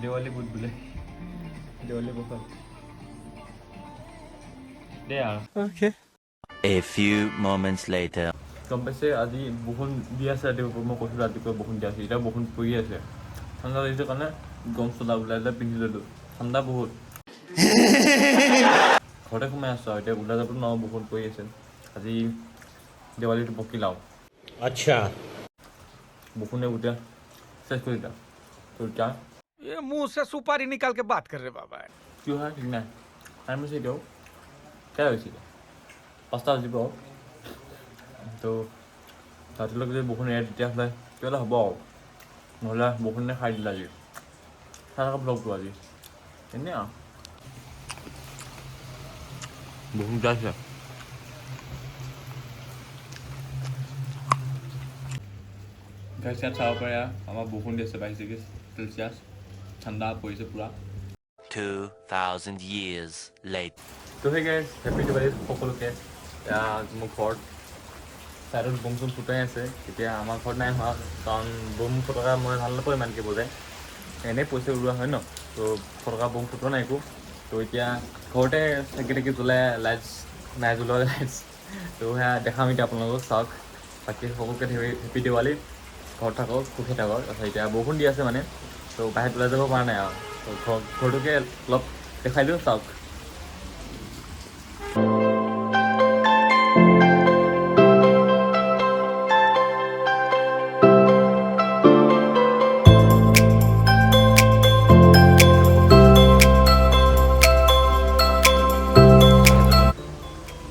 Diwali good bole. Diwali bofal. There. Okay. A few moments later. গম পাইছে আজি বৰষুণ দি আছে ৰাতিপুৱা মই কৈছোঁ ৰাতিপুৱা বৰষুণ দি আছে এতিয়া বৰষুণ পৰি আছে ঠাণ্ডা লাগিছে কাৰণে গৰম চোলা ওলাই পিন্ধি ল'লোঁ ঠাণ্ডা বহুত ঘৰতে সোমাই আছোঁ আৰু এতিয়া ওলাই যাবলৈ নোৱাৰোঁ বৰষুণ পৰি আছে আজি দেৱালীটো পকি লাও अच्छा বৰষুণে গোটেই চেছ কৰি দিয়া তো এতিয়া ये मुंह से सुपारी निकाल के बात कर रहे बाबा কি হয় ঠিক নাই টাইম হৈছে এতিয়াও কেই হৈছিলে 5টা বাজিব তো ৰাতিলৈকে যদি বৰষুণ এৰে তেতিয়াহ'লে কিবা এটা হ'ব আৰু নহ'লে বৰষুণে খাই দিলে আজি চাই থকা ব্লগটো আজি এনেই আৰু বৰষুণ যাইছে গাইছ ইয়াত চাব পাৰে আমাৰ বৰষুণ দি আছে 22 চেলচিয়াছ ঠাণ্ডা পৰিছে পূৰা 2000 years later. তো সেই গাইছ হেপী দিৱালী সকলোকে মোৰ ঘৰত চাইডত বম চম ফুটাই আছে এতিয়া আমাৰ ঘৰত নাই হোৱা কাৰণ বম ফটকা মই ভাল নাপাওঁ ইমানকৈ বজাই এনেই পইচা উৰুৱা হয় ন তো ফটকা বম ফুটোৱা নাই একো তো এতিয়া ঘৰতে চাকি তাকি জ্বলাই লাইটছ নাই জ্বলোৱা লাইটছ তো সেয়া দেখাম এতিয়া আপোনালোকক চাওক বাকী সকলোকে হেপী দিৱালী ঘৰত থাকক সুখে থাকক তাৰপিছত এতিয়া বৰষুণ দি আছে মানে তো বাহিৰত ওলাই যাব পৰা নাই আৰু তো ঘৰটোকে অলপ দেখাই দিওঁ চাওক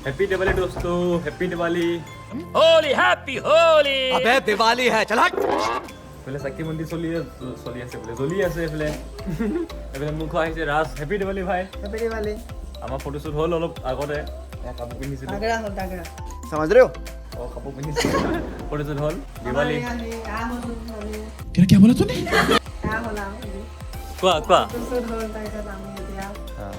हैप्पी दिवाली दोस्तों हैप्पी दिवाली होली हैप्पी होली अबे दिवाली है चल हट पहले सखी मंदी चली আছে বলে জ্বলি আছে এফলে এফলে মুখ আহিছে রাজ हैप्पी दिवाली ভাই हैप्पी दिवाली আমাৰ ফটো শুট হল অলপ আগতে কাপোৰ পিন্ধিছিল डागरा हो डागरा समझ रहे हो কাপোৰ পিন্ধিছিল ফটো শুট হল दिवाली तेरा क्या बोला तूने क्या होला কোৱা तो सुन हो डागरा नाम दिया हां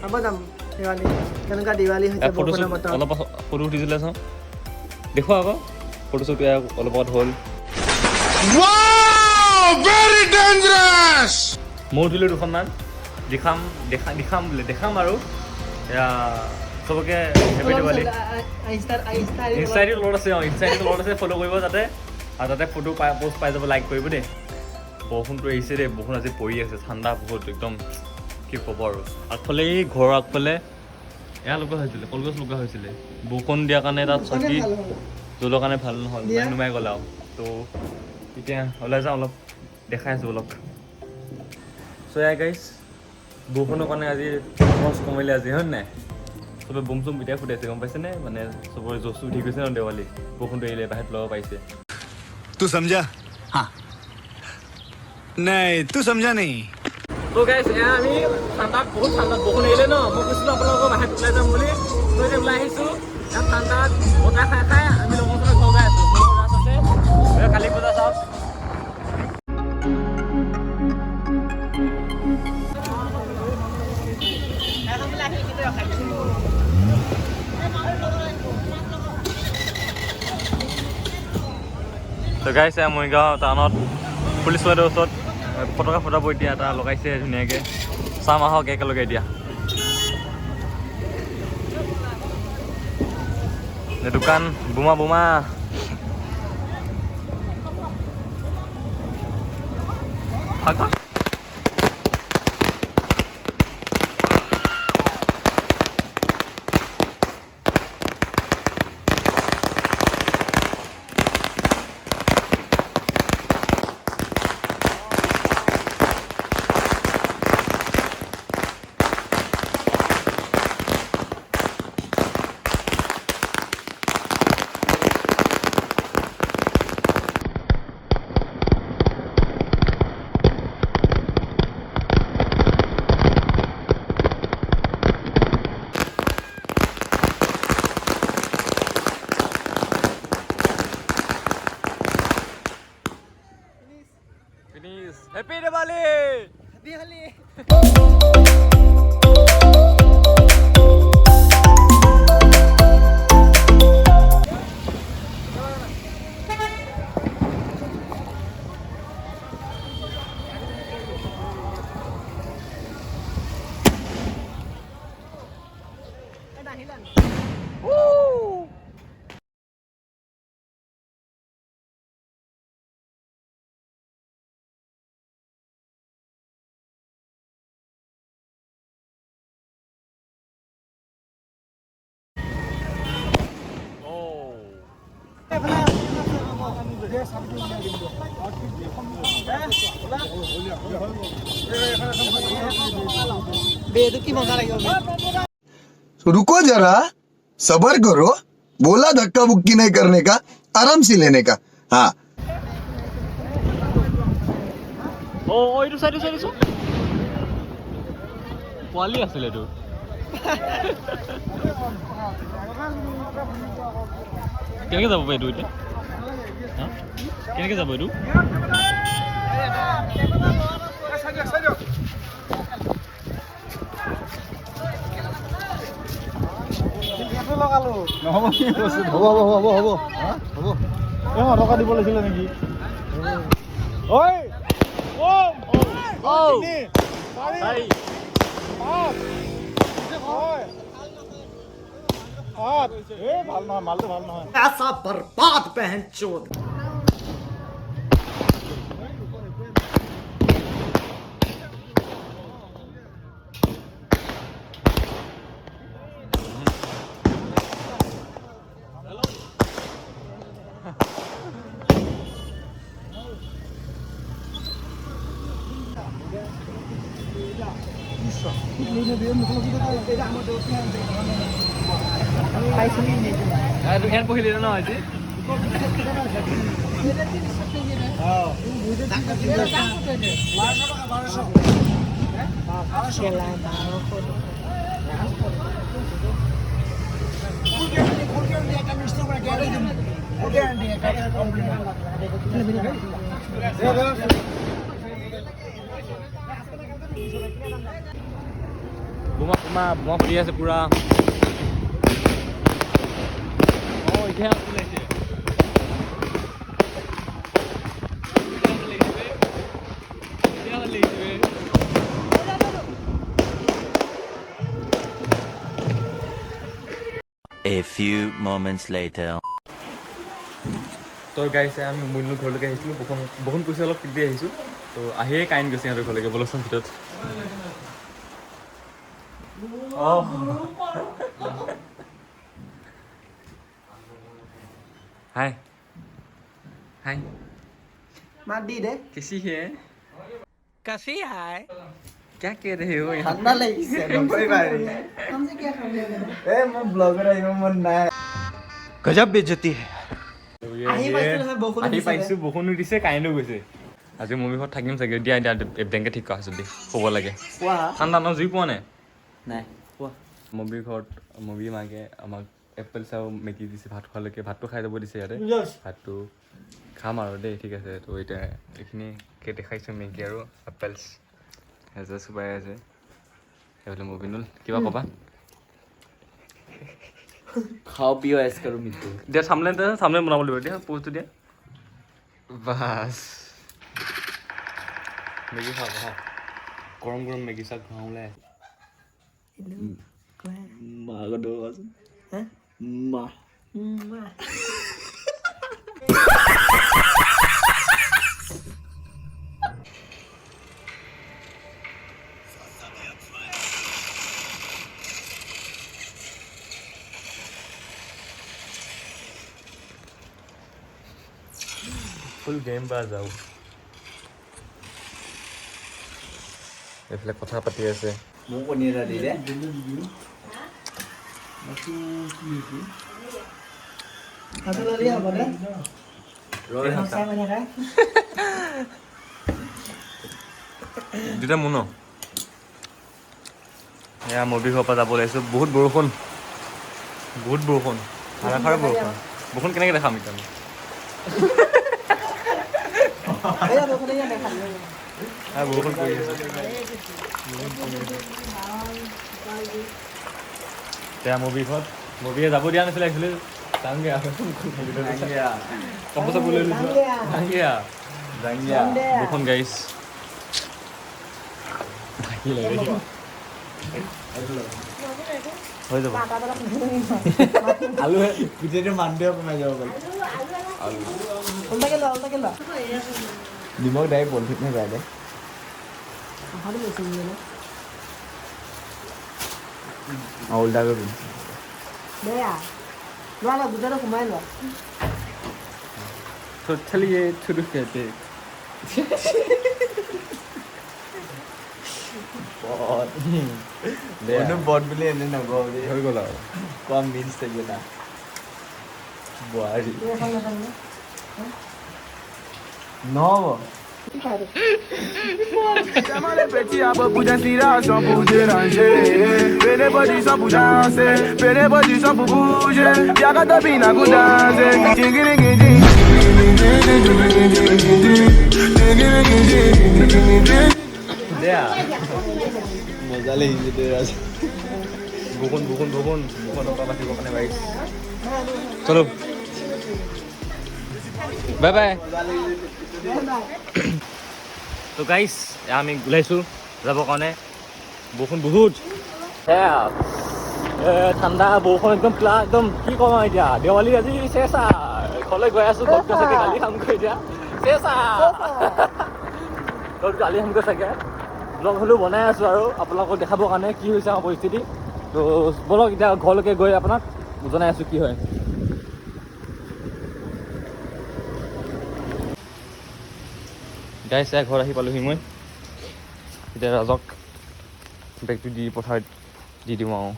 अब दम दिवाली কেনেকা দিৱালী হৈছে ফটো বৰষুণৰ বতৰ অলপ ফটো উঠিছিলে চাওঁ দেখো আকৌ ফটো শুট অলপ হল वाओ वेरी डेंजरस মই উঠিলো দুখনমান দেখাম আৰু চবকে হেপী দিৱালী ইনষ্টাগ্ৰামত লোড আছে ফলো কৰিব যাতে আৰু তাতে ফটো পোষ্ট পাই যাব লাইক কৰিব দেই বৰষুণটো আহিছে দেই বৰষুণ আজি পৰি আছে ঠাণ্ডা বহুত একদম কি ক'ব আৰু আগফালে এই ঘৰৰ আগফালে এয়া লগা হৈছিলে কলগছ লগা হৈছিলে বৰষুণ দিয়াৰ কাৰণে তাত চাকি জ্বলোৱাৰ কাৰণে ভাল নহ'ল নুমাই গ'ল আৰু তো এতিয়া ওলাই যাওঁ অলপ দেখাই আছোঁ অলপ চ' এয়া গাইছ বৰষুণৰ কাৰণে আজি খৰচ কমিলে আজি হয় নাই চবে বম চম এতিয়া ফুটাইছে গম পাইছেনে মানে চবৰে জচটো উঠি গৈছে ন দেৱালী বৰষুণটো এৰিলে বাহিৰত ল'ব পাৰিছে तू समझा हाँ नहीं तू समझा नहीं তো গাইছ এয়া আমি বহুত ঠাণ্ডাত বৰষুণ এৰিলে ন মই কৈছিলোঁ আপোনালোকৰ বাহিৰত ওলাই যাম বুলি তো এতিয়া ওলাই আহিছোঁ ইয়াত ঠাণ্ডাত বতাহ খাই আমি লগৰজনে ঘৰ গাই আছোঁ ৰাস আছে কালী পূজা চাওক তো গাইছে মৰিগাঁও টাউনত পুলিচ বাইদেউৰ ওচৰত ফটকা ফুটাব এতিয়া এটা লগাইছে ধুনীয়াকৈ চাম আহক একেলগে এতিয়া দোকান বোমা हैप्पी दिवाली दिवाली বেদু কি মজা লাগিব रुको जरा सबर करो बोला धक्का बुक्की नहीं करने का आराम से लेने का हाँ এইটো চাইটো পোৱালি আছিলে এইটো কেনেকৈ যাব এইটো এতিয়া কেনেকৈ যাব এইটো টকা দিব লাগিছিলে নেকি ভাল নহয় মালটো ভাল নহয় ऐसा बर्बाद बहन चोद ইয়াত পঢ়িলি ন আজি বোমা ফুলি আছে পুৰা এতিয়া ওলাইছে A few moments later. তো গাইছে আমি মূল্য ঘৰলৈকে আহিছিলোঁ বৰষুণ পইচা অলপ পিটি আহিছোঁ তো আহিয়ে কাৰেণ্ট গৈছে সিহঁতৰ ঘৰলৈকে বলচোন ভিতৰত हाय हाय मार दी दे कैसी है कैसी है क्या कह रहे हो यहाँ ठंडा लगी से कोई बात नहीं हमसे क्या काम है ए मैं ब्लॉगर आई मन ना गजब बेइज्जती है আহি পাইছোঁ বৰষুণো দিছে কাৰেণ্টো গৈছে আজি মুভি ঘৰত থাকিম চাগে দিয়া বেংকে ঠিক কৰা যদি শুব লাগে ঠাণ্ডা ন জুই পোৱা নাই নাই মুভি ঘৰত মুভি মাকে আমাক এপল চাও মেগী দিছে ভাত খোৱালৈকে ভাতটো খাই যাব দিছে ইয়াতে ভাতটো খাম আৰু দেই ঠিক আছে তো এতিয়া এইখিনিকে দেখাইছোঁ মেগী আৰু এপলছ হেজা চুবাই আছে সেইফালে মুভিনুল কিবা ক'বা খাও পিও এছ কৰো মিঠু দিয়া সামনে বনাব লাগিব দিয়া প'জটো দিয়া বাছ মেগী খাওঁ গৰম মেগী চাক ঘাঁ ওলাই মা আগত কোৱাচোন মা ফুল গেম বা যাওঁ এইফালে কথা পাতি আছে মোক পনীৰ এটা দি দে हाथ ला लिया बोले ৰৈ साय मैंने खाए দুটা মোৰ ন এয়া মুভি ঘৰৰ পৰা যাব লাগিছোঁ বহুত বৰষুণ ধাৰাসাৰ বৰষুণ কেনেকৈ দেখাম এতিয়া আমি भैया देखो नहीं देखा বৰষুণ পৰি আছে এতিয়া মুভিয়ে যাব দিয়া নাছিলে একচুৱেলি যাওঁগৈ কাপোৰ চাপোৰ লৈ লৈছোঁ যাওঁগৈ বৰষুণ গাইছ হৈ যাব আলু গোটেইটো মানুহে কমাই যাব পাৰি उल्टा के ला নিমখ ডাইৰেক্ট পলিথিন নে যায় দে हाथ में सुनिए ना উল্টা কৰি ले आ लो गुजरा घुमाए लो तो चलिए शुरू करते हैं। বট বুলি এনে নকওঁ দেই হৈ গ'ল আৰু কোৱা মিন্স থাকে না বোৱাৰী নহ'ব Chamale petit à beaucoup d'inspiration pour déranger. Venez pas du sang pour danser, venez pas du sang pour bouger. Y'a qu'à tapiner pour danser. দিয়া মজা লাগিছে দেই ৰাজ বৰষুণ অকণ ৰাখিবৰ কাৰণে বাইছ চলো বাই বাই তো গাইছ আমি ওলাইছোঁ যাবৰ কাৰণে বৰষুণ বহুত সেয়া ঠাণ্ডা বৰষুণ একদম পুৰা একদম কি ক'ম আৰু এতিয়া দেৱালী আজি চেঁচা ঘৰলৈ গৈ আছোঁ ঘৰটো চাগে গালি খামগৈ এতিয়া চেঁচা ঘৰটো গালি খামগৈ চাগে ব্লগ হ'লেও বনাই আছোঁ আৰু আপোনালোকক দেখাবৰ কাৰণে কি হৈছে আমাৰ পৰিস্থিতি তো ব'লক এতিয়া ঘৰলৈকে গৈ আপোনাক জনাই আছোঁ কি হয় গাইছ ঘৰত আহি পালোহি মই এতিয়া ৰাজক বেগটো দি পথাৰত দি দিওঁ আৰু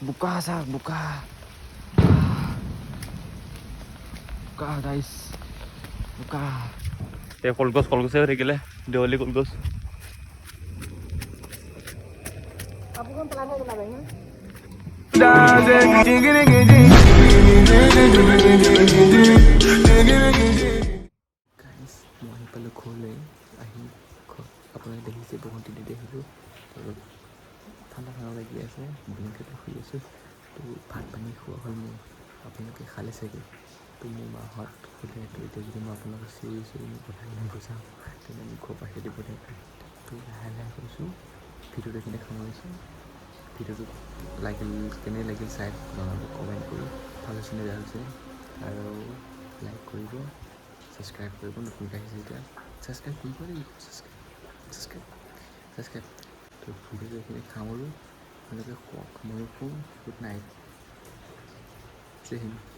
বোকা চাওক বোকা গাইছ বোকা এই কলগছে হৈ থাকিলে দেৱালী কলগছ মই আহি পালোঁ ঘৰলৈ আহি আপোনালোকে দেখিছে বৰষুণ তিতি দেখিলোঁ অলপ ঠাণ্ডা লাগি আছে ব্লেংকেটত শুই আছোঁ তো ভাত পানী খোৱা হ'ল মোৰ আপোনালোকে খালে চাগে তো মোৰ মাহঁত সোধে তো এতিয়া যদি মই আপোনালোকক চিঞৰি মই পঠাই দিম বুজাওঁ তেনে মোক ঘৰ পৰা খেদি পঠাই তো লাহে কৈছোঁ ভিডিঅ'টো এইখিনি সামৰিছোঁ ভিডিঅ'টো কেনে লাগিল চাই জনাব কমেণ্ট কৰি ভাল হৈছে নে বেয়া হৈছে আৰু লাইক কৰিব ছাবস্ক্ৰাইব কৰিব নতুনকৈ আহিছে এতিয়া ছাবস্ক্ৰাইব কৰিব লাগিব ছাবস্ক্ৰাইব তো ভিডিঅ'টো এইখিনি সামৰোঁ আপোনালোকে শুৱক ময়ো শুওঁ গুড নাইট জয় হিন্দ